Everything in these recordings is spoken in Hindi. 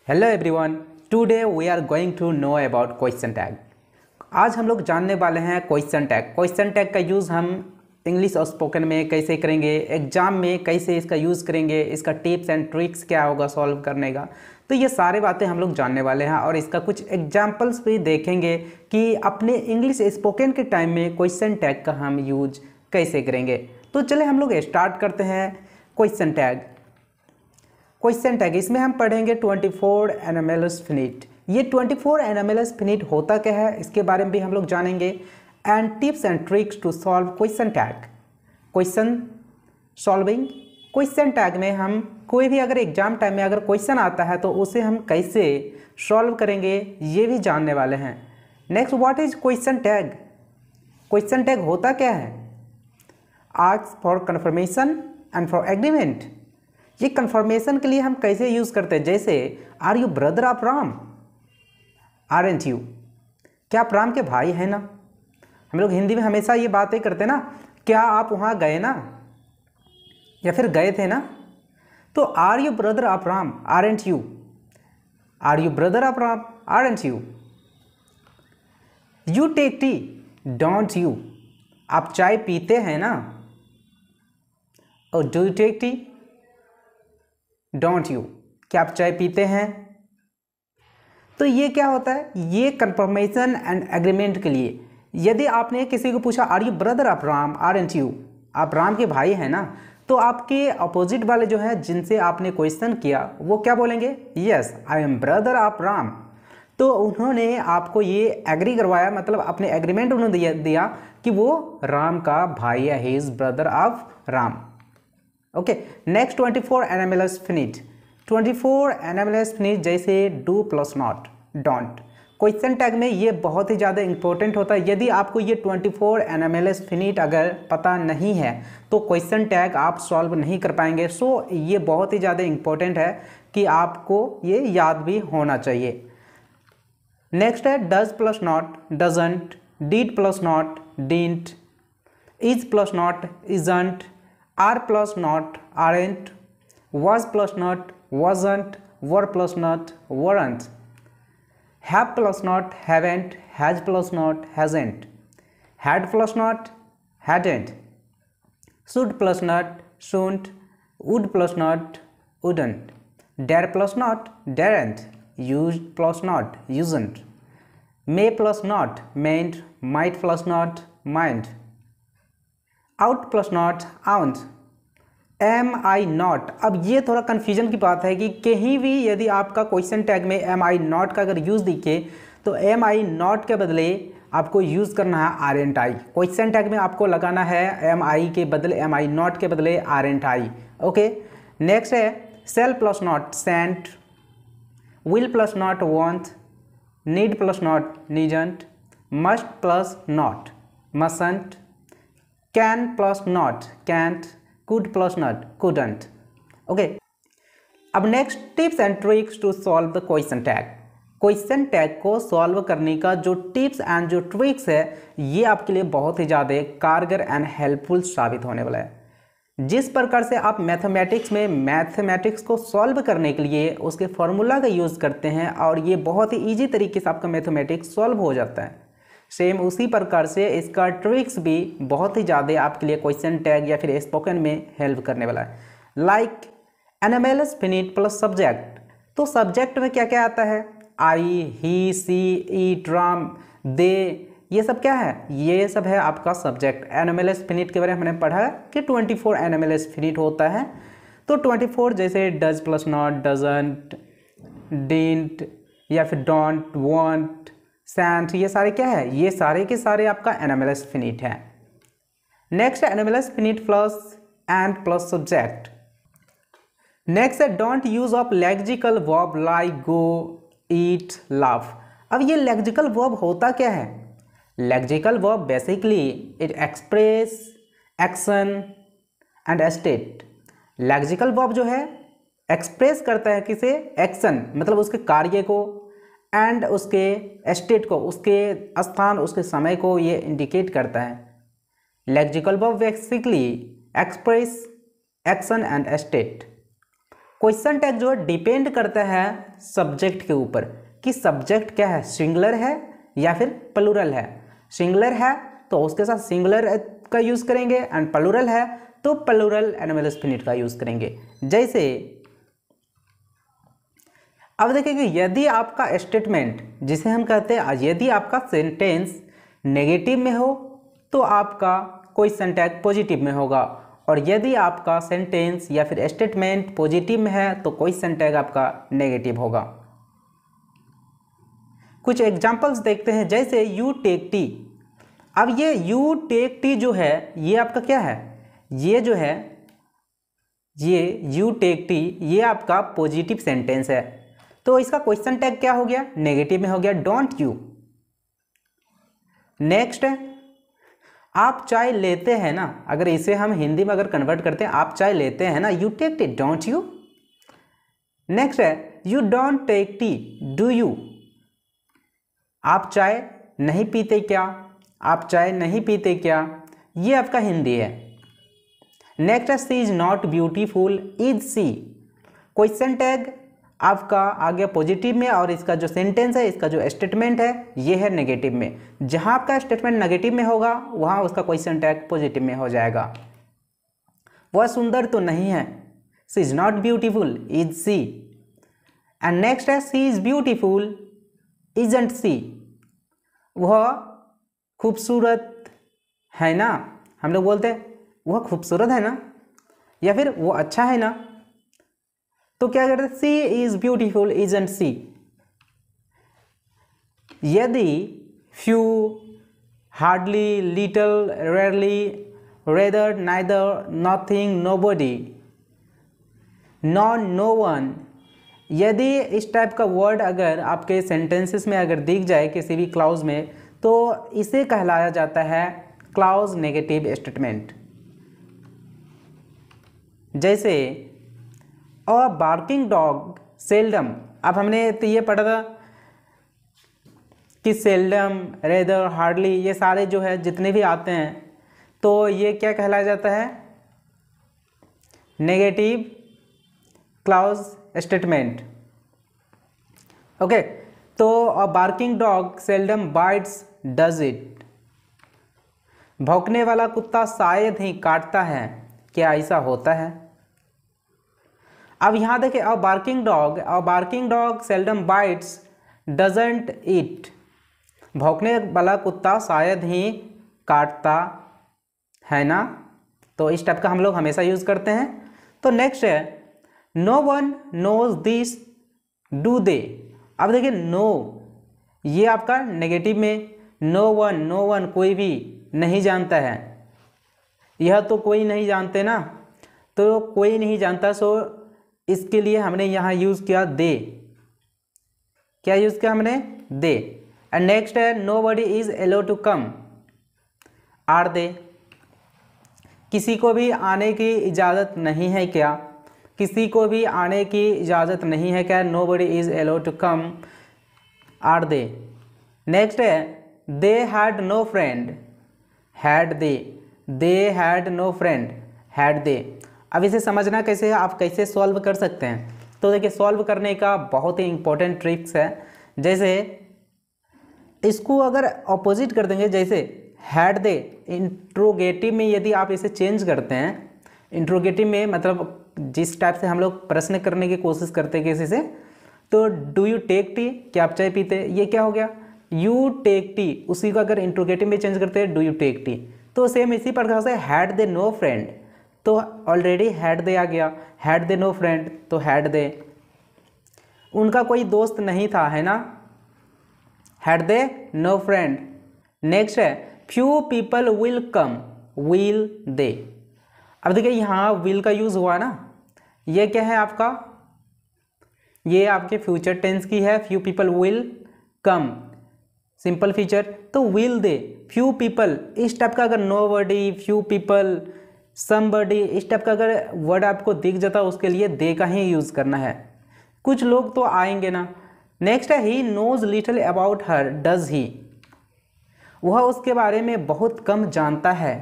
Hello everyone, today we are going to know about question tag. आज हम लोग जानने वाले हैं क्वेश्चन टैग। क्वेश्चन टैग का यूज़ हम इंग्लिश और स्पोकन में कैसे करेंगे, एग्जाम में कैसे इसका यूज़ करेंगे, इसका टिप्स एंड ट्रिक्स क्या होगा सॉल्व करने का। तो ये सारे बातें हम लोग जानने वाले हैं और इसका कुछ एग्जाम्पल्स भी देखेंगे कि अपने इंग्लिश स्पोकन के टाइम में क्वेश्चन टैग का हम यूज कैसे करेंगे। तो चले हम लोग स्टार्ट करते हैं क्वेश्चन टैग। क्वेश्चन टैग इसमें हम पढ़ेंगे 24 एनोमलस फिनिट। ये 24 एनोमलस फिनिट होता क्या है इसके बारे में भी हम लोग जानेंगे। And tips and tricks to solve question tag. Question solving question tag में हम कोई भी अगर एग्जाम टाइम में अगर क्वेश्चन आता है तो उसे हम कैसे सॉल्व करेंगे ये भी जानने वाले हैं। Next, what is question tag. Question tag होता क्या है। Ask for confirmation and for agreement. ये कन्फर्मेशन के लिए हम कैसे यूज़ करते हैं, जैसे are you brother of Ram, aren't you, क्या आप राम के भाई हैं ना। हम लोग हिंदी में हमेशा ये बातें करते हैं ना, क्या आप वहाँ गए ना या फिर गए थे ना। तो are you brother of Ram, aren't you, are you brother of Ram, aren't you. You take tea, don't you, आप चाय पीते हैं ना। और do you take tea, don't you, क्या आप चाय पीते हैं। तो ये क्या होता है, ये कंफर्मेशन एंड एग्रीमेंट के लिए। यदि आपने किसी को पूछा are you brother of Ram, aren't you, आप राम के भाई हैं ना, तो आपके अपोजिट वाले जो है जिनसे आपने क्वेश्चन किया वो क्या बोलेंगे, yes I am brother of Ram. तो उन्होंने आपको ये एग्री करवाया, मतलब अपने एग्रीमेंट उन्होंने दिया कि वो राम का भाई है, he is brother of Ram. Okay, next 24 anomalous finite. 24 anomalous finite जैसे do plus not, don't. Question tag में ये बहुत ही ज़्यादा इंपॉर्टेंट होता है। यदि आपको ये 24 एनएमएलएस फिनिट अगर पता नहीं है तो क्वेश्चन टैग आप सॉल्व नहीं कर पाएंगे। सो ये बहुत ही ज़्यादा इंपॉर्टेंट है कि आपको ये याद भी होना चाहिए। नेक्स्ट है does plus not, doesn't, did plus not, didn't, is plus not, isn't, are plus not, aren't, was plus not, wasn't, were plus not, weren't, have plus not, haven't, has plus not, hasn't, had plus not, hadn't, should plus not, shouldn't, would plus not, wouldn't, dare plus not, daren't, used plus not, usn't, may plus not, mayn't, might plus not, might, out plus not, aren't, am I not. अब ये थोड़ा कन्फ्यूजन की बात है कि कहीं भी यदि आपका क्वेश्चन टैग में एम आई नॉट का अगर यूज़ दिखे तो एम आई नॉट के बदले आपको यूज़ करना है aren't I. Question tag में आपको लगाना है एम आई के बदले, एम आई नॉट के बदले aren't I. Okay, next है shall plus not, shan't, will plus not, won't, need plus not, needn't, must plus not, mustn't, can plus not, can't, could plus not, couldn't. Okay, अब next tips and tricks to solve the question tag. Question tag को सॉल्व करने का जो टिप्स एंड जो ट्रिक्स है ये आपके लिए बहुत ही ज़्यादा कारगर एंड हेल्पफुल साबित होने वाला है। जिस प्रकार से आप मैथमेटिक्स में मैथमेटिक्स को सॉल्व करने के लिए उसके फॉर्मूला का यूज़ करते हैं और ये बहुत ही ईजी तरीके से आपका मैथमेटिक्स सॉल्व हो जाता है, सेम उसी प्रकार से इसका ट्रिक्स भी बहुत ही ज़्यादा आपके लिए क्वेश्चन टैग या फिर स्पोकन में हेल्प करने वाला है। Like anomalous finite plus subject. तो सब्जेक्ट में क्या क्या आता है, आई, ही, सी, ईट, राम, दे, ये सब क्या है, ये सब है आपका सब्जेक्ट। एनएमएलएस फिनिट के बारे में हमने पढ़ा कि 24 एनएमएलएस फिनिट होता है। तो 24 जैसे does plus not, doesn't, didn't या फिर डोंट, वांट, सेंट, ये सारे क्या है, ये सारे के सारे आपका एनएमएलएस फिनिट है। नेक्स्ट है anomalous finite plus and plus subject. Next है don't use of lexical verb like go, eat, love. अब ये लेक्सिकल वर्ब होता क्या है। Lexical verb basically it express action and state. Lexical verb जो है एक्सप्रेस करता है किसे, एक्शन मतलब उसके कार्य को, एंड उसके स्टेट को, उसके स्थान, उसके समय को ये इंडिकेट करता है। Lexical verb basically express action and state. Question tag जो है डिपेंड करता है सब्जेक्ट के ऊपर कि सब्जेक्ट क्या है, सिंगुलर है या फिर प्लूरल है। सिंगुलर है तो उसके साथ सिंगुलर का यूज़ करेंगे एंड प्लूरल है तो प्लूरल एनिमल्स फिनिट का यूज़ करेंगे। जैसे अब देखिए यदि आपका स्टेटमेंट जिसे हम कहते हैं, यदि आपका सेंटेंस नेगेटिव में हो तो आपका क्वेश्चन टैग पॉजिटिव में होगा, और यदि आपका सेंटेंस या फिर स्टेटमेंट पॉजिटिव में है तो क्वेश्चन टैग आपका नेगेटिव होगा। कुछ एग्जांपल्स देखते हैं, जैसे यू टेक टी। अब ये यू टेक टी जो है ये आपका क्या है, ये जो है ये यू टेक टी ये आपका पॉजिटिव सेंटेंस है, तो इसका क्वेश्चन टैग क्या हो गया, नेगेटिव में हो गया, डोंट यू। नेक्स्ट है आप चाय लेते हैं ना, अगर इसे हम हिंदी में अगर कन्वर्ट करते हैं, आप चाय लेते हैं ना, you take tea don't you. Next है you don't take tea do you, आप चाय नहीं पीते क्या, आप चाय नहीं पीते क्या, ये आपका हिंदी है। नेक्स्ट है she is not beautiful is she, question tag आपका आ गया पॉजिटिव में और इसका जो सेंटेंस है, इसका जो स्टेटमेंट है ये है नेगेटिव में। जहां आपका स्टेटमेंट नेगेटिव में होगा वहां उसका क्वेश्चन टैग पॉजिटिव में हो जाएगा। वह सुंदर तो नहीं है, she is not beautiful is she. And next है she is beautiful isn't she, वह खूबसूरत है ना, हम लोग बोलते हैं वह खूबसूरत है ना, या फिर वो अच्छा है ना, तो क्या करते हैं, she is beautiful isn't she. यदि few, hardly, little, rarely, rather, neither, nothing, nobody, none, no one, यदि इस टाइप का वर्ड अगर आपके सेंटेंसेस में अगर दिख जाए किसी भी क्लाउज में तो इसे कहलाया जाता है क्लाउज नेगेटिव स्टेटमेंट। जैसे अ बार्किंग डॉग सेल्डम, अब हमने तो ये पढ़ा था कि सेल्डम, रेदर, हार्डली ये सारे जो है जितने भी आते हैं तो ये क्या कहलाया जाता है, नेगेटिव क्लाउज स्टेटमेंट। ओके, तो a barking dog seldom bites does it, भौंकने वाला कुत्ता शायद ही काटता है, क्या ऐसा होता है। अब यहाँ देखिए a barking dog seldom bites doesn't it, भौंकने वाला कुत्ता शायद ही काटता है ना, तो इस टाइप का हम लोग हमेशा यूज़ करते हैं। तो नेक्स्ट है no one knows this do they. अब देखिए नो ये आपका नेगेटिव में, नो वन कोई भी नहीं जानता है, यह तो कोई नहीं जानते ना, तो कोई नहीं जानता, सो इसके लिए हमने यहाँ यूज़ किया दे। क्या यूज़ किया हमने, दे। एंड नेक्स्ट है nobody is yellow to come, are they, किसी को भी आने की इजाज़त नहीं है क्या, किसी को भी आने की इजाज़त नहीं है क्या, nobody is yellow to come, are they. Next है they had no friend, had they had no friend, had they. अब इसे समझना कैसे है, आप कैसे सॉल्व कर सकते हैं, तो देखिए सॉल्व करने का बहुत ही इंपॉर्टेंट ट्रिक्स है। जैसे इसको अगर ऑपोजिट कर देंगे, जैसे हैड दे, इंट्रोगेटिव में यदि आप इसे चेंज करते हैं, इंट्रोगेटिव में मतलब जिस टाइप से हम लोग प्रश्न करने की कोशिश करते हैं किसी से, तो डू यू टेक टी, क्या आप चाय पीते, ये क्या हो गया, यू टेक टी, उसी को अगर इंट्रोगेटिव में चेंज करते हैं डू यू टेक टी, तो सेम इसी प्रकार से हैड दे नो फ्रेंड, तो ऑलरेडी हैड दे आ गया, हैड दे नो फ्रेंड तो हैड दे, उनका कोई दोस्त नहीं था है ना, had they no friend. Next है few people will come, will they. अब देखिए यहाँ विल का यूज़ हुआ ना, ये क्या है आपका, ये आपके फ्यूचर टेंस की है, few people will come, simple feature, तो विल दे, फ्यू पीपल, इस टाइप का अगर नोबडी, फ्यू पीपल, समबडी, इस टाइप का अगर वर्ड आपको दिख जाता है उसके लिए दे का ही यूज़ करना है, कुछ लोग तो आएंगे ना। नेक्स्ट है he knows little about her does he, वह उसके बारे में बहुत कम जानता है,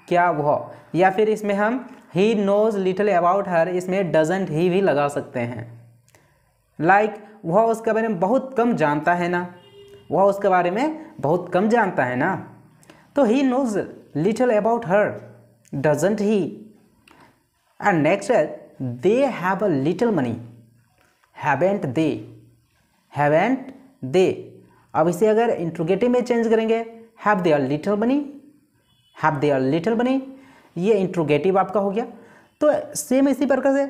क्या वह, या फिर इसमें हम he knows little about her, इसमें डजंट ही भी लगा सकते हैं। लाइक वह उसके बारे में बहुत कम जानता है ना, वह उसके बारे में बहुत कम जानता है ना। तो he knows little about her, doesn't he. And next है they have a little money, haven't they, haven't they. अब इसे अगर इंट्रोगेटिव में चेंज करेंगे, have they a little money, have they a little money, ये इंट्रोगेटिव आपका हो गया। तो सेम इसी प्रकार से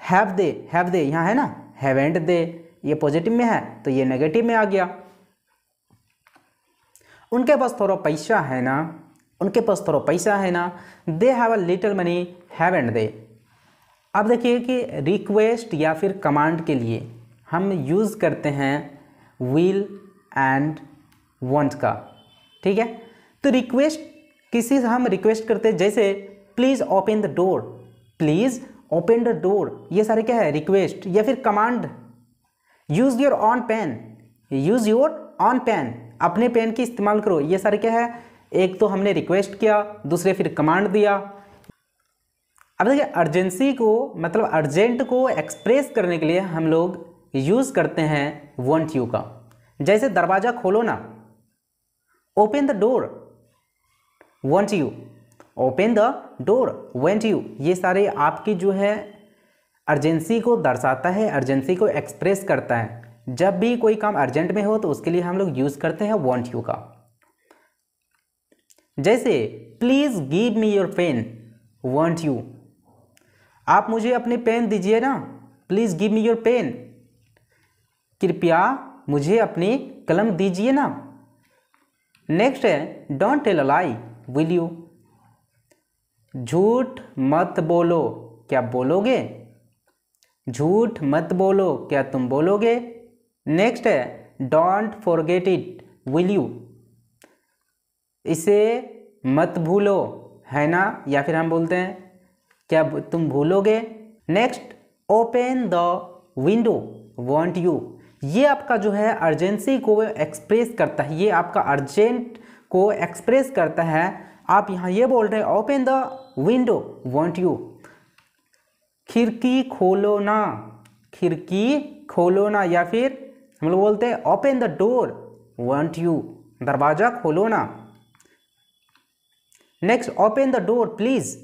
हैव दे यहाँ है ना, हैवेंट दे, ये पॉजिटिव में है तो ये नेगेटिव में आ गया। उनके पास थोड़ा पैसा है ना, उनके पास थोड़ा पैसा है ना, they have a little money, haven't they. अब देखिए कि रिक्वेस्ट या फिर कमांड के लिए हम यूज़ करते हैं विल एंड वांट का, ठीक है। तो रिक्वेस्ट किसी से हम रिक्वेस्ट करते हैं, जैसे please open the door, please open the door, ये सारे क्या है रिक्वेस्ट। या फिर command use your own pen, use your own pen, अपने पेन की इस्तेमाल करो, ये सारे क्या है, एक तो हमने रिक्वेस्ट किया, दूसरे फिर कमांड दिया। अब देखिए अर्जेंसी को मतलब अर्जेंट को एक्सप्रेस करने के लिए हम लोग यूज़ करते हैं वांट यू का। जैसे दरवाज़ा खोलो ना, open the door, want you, open the door, want you, ये सारे आपकी जो है अर्जेंसी को दर्शाता है, अर्जेंसी को एक्सप्रेस करता है। जब भी कोई काम अर्जेंट में हो तो उसके लिए हम लोग यूज़ करते हैं वांट यू का। जैसे please give me your pen, won't you, आप मुझे अपने पेन दीजिए ना, please give me your pen, कृपया मुझे अपनी कलम दीजिए ना। नेक्स्ट है don't tell a lie, will you, झूठ मत बोलो, क्या बोलोगे, झूठ मत बोलो, क्या तुम बोलोगे। नेक्स्ट है don't forget it, will you, इसे मत भूलो, है ना, या फिर हम बोलते हैं क्या तुम भूलोगे। Next open the window, won't you, ये आपका जो है अर्जेंसी को एक्सप्रेस करता है, ये आपका अर्जेंट को एक्सप्रेस करता है। आप यहाँ ये बोल रहे हैं open the window, won't you. खिड़की खोलो ना, खिड़की खोलो ना, या फिर हम लोग बोलते हैं open the door, want you, दरवाज़ा खोलो ना। Next open the door please,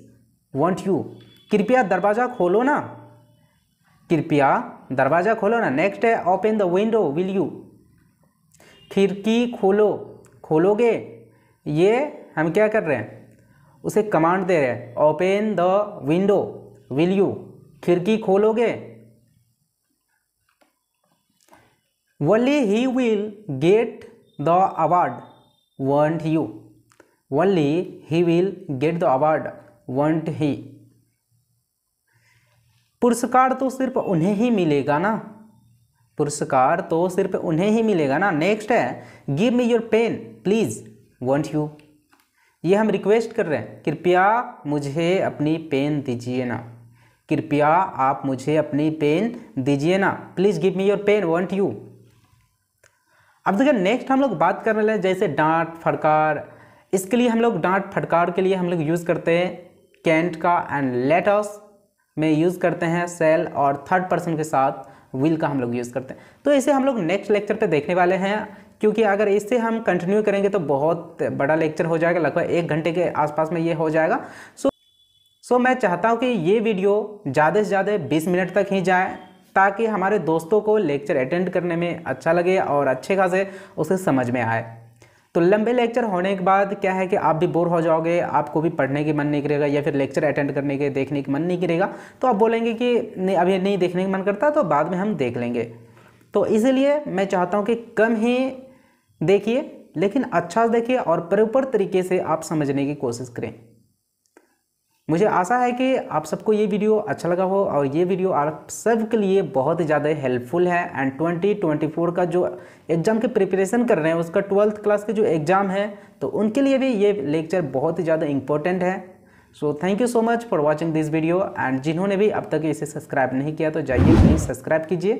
won't you, कृपया दरवाज़ा खोलो ना, कृपया दरवाज़ा खोलो ना। नेक्स्ट है open the window, will you, खिड़की खोलो, खोलोगे, ये हम क्या कर रहे हैं, उसे कमांड दे रहे हैं, open the window, will you, खिड़की खोलोगे। Only he will get the award, won't you, only he will get the award, won't he, पुरस्कार तो सिर्फ उन्हें ही मिलेगा ना, पुरस्कार तो सिर्फ उन्हें ही मिलेगा ना। नेक्स्ट है give me your pen please, won't you, ये हम रिक्वेस्ट कर रहे हैं, कृपया मुझे अपनी पेन दीजिए ना, कृपया आप मुझे अपनी पेन दीजिए ना, please give me your pen, won't you. अब देखिए नेक्स्ट हम लोग बात करने लगे जैसे डांट फटकार, इसके लिए हम लोग डांट फटकार के लिए हम लोग यूज़ करते हैं कैंट का, एंड लेट अस में यूज़ करते हैं सेल, और थर्ड पर्सन के साथ विल का हम लोग यूज़ करते हैं। तो इसे हम लोग नेक्स्ट लेक्चर पे देखने वाले हैं, क्योंकि अगर इससे हम कंटिन्यू करेंगे तो बहुत बड़ा लेक्चर हो जाएगा, लगभग 1 घंटे के आसपास में ये हो जाएगा। सो मैं चाहता हूँ कि ये वीडियो ज़्यादा से ज़्यादा 20 मिनट तक ही जाए, ताकि हमारे दोस्तों को लेक्चर अटेंड करने में अच्छा लगे और अच्छे खासे उसे समझ में आए। तो लंबे लेक्चर होने के बाद क्या है कि आप भी बोर हो जाओगे, आपको भी पढ़ने की मन नहीं करेगा, या फिर लेक्चर अटेंड करने के देखने की मन नहीं करेगा, तो आप बोलेंगे कि नहीं अभी नहीं देखने का मन करता, तो बाद में हम देख लेंगे। तो इसलिए मैं चाहता हूँ कि कम ही देखिए, लेकिन अच्छा देखिए और प्रॉपर तरीके से आप समझने की कोशिश करें। मुझे आशा है कि आप सबको ये वीडियो अच्छा लगा हो, और ये वीडियो आप सबके लिए बहुत ही ज़्यादा हेल्पफुल है। एंड 2024 का जो एग्ज़ाम की प्रिपरेशन कर रहे हैं, उसका 12th क्लास के जो एग्ज़ाम है, तो उनके लिए भी ये लेक्चर बहुत ही ज़्यादा इंपॉर्टेंट है। So thank you so much for watching this video, and जिन्होंने भी अब तक इसे सब्सक्राइब नहीं किया तो जाइए प्लीज़ सब्सक्राइब कीजिए,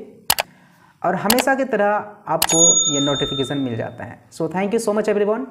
और हमेशा की तरह आपको ये नोटिफिकेशन मिल जाता है। So thank you so much everyone.